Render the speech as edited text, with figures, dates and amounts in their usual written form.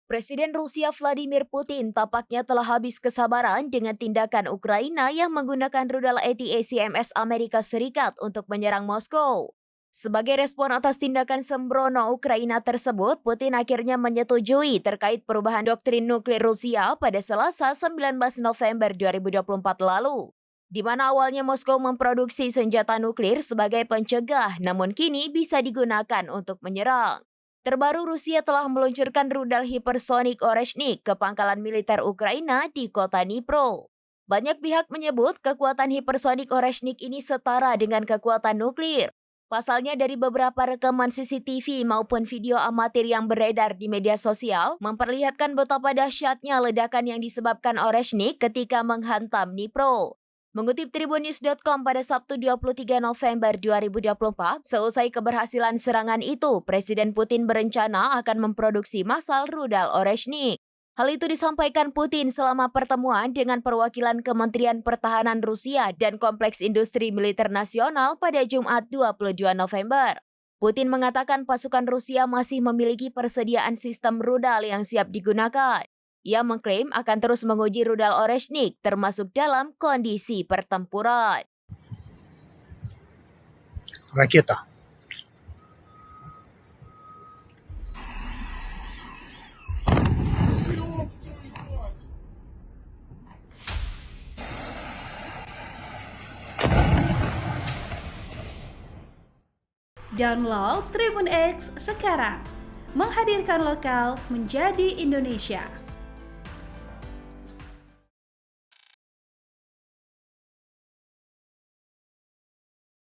Presiden Rusia Vladimir Putin tampaknya telah habis kesabaran dengan tindakan Ukraina yang menggunakan rudal ATACMS Amerika Serikat untuk menyerang Moskow. Sebagai respon atas tindakan sembrono Ukraina tersebut, Putin akhirnya menyetujui terkait perubahan doktrin nuklir Rusia pada Selasa 19 November 2024 lalu, di mana awalnya Moskow memproduksi senjata nuklir sebagai pencegah, namun kini bisa digunakan untuk menyerang. Terbaru, Rusia telah meluncurkan rudal hipersonik Oreshnik ke pangkalan militer Ukraina di kota Dnipro. Banyak pihak menyebut kekuatan hipersonik Oreshnik ini setara dengan kekuatan nuklir. Pasalnya, dari beberapa rekaman CCTV maupun video amatir yang beredar di media sosial memperlihatkan betapa dahsyatnya ledakan yang disebabkan Oreshnik ketika menghantam Dnipro. Mengutip tribunnews.com pada Sabtu 23 November 2024, seusai keberhasilan serangan itu, Presiden Putin berencana akan memproduksi massal rudal Oreshnik. Hal itu disampaikan Putin selama pertemuan dengan perwakilan Kementerian Pertahanan Rusia dan Kompleks Industri Militer Nasional pada Jumat 22 November. Putin mengatakan pasukan Rusia masih memiliki persediaan sistem rudal yang siap digunakan. Ia mengklaim akan terus menguji rudal Oreshnik termasuk dalam kondisi pertempuran. Ракета. Download Tribun X sekarang, menghadirkan lokal menjadi Indonesia.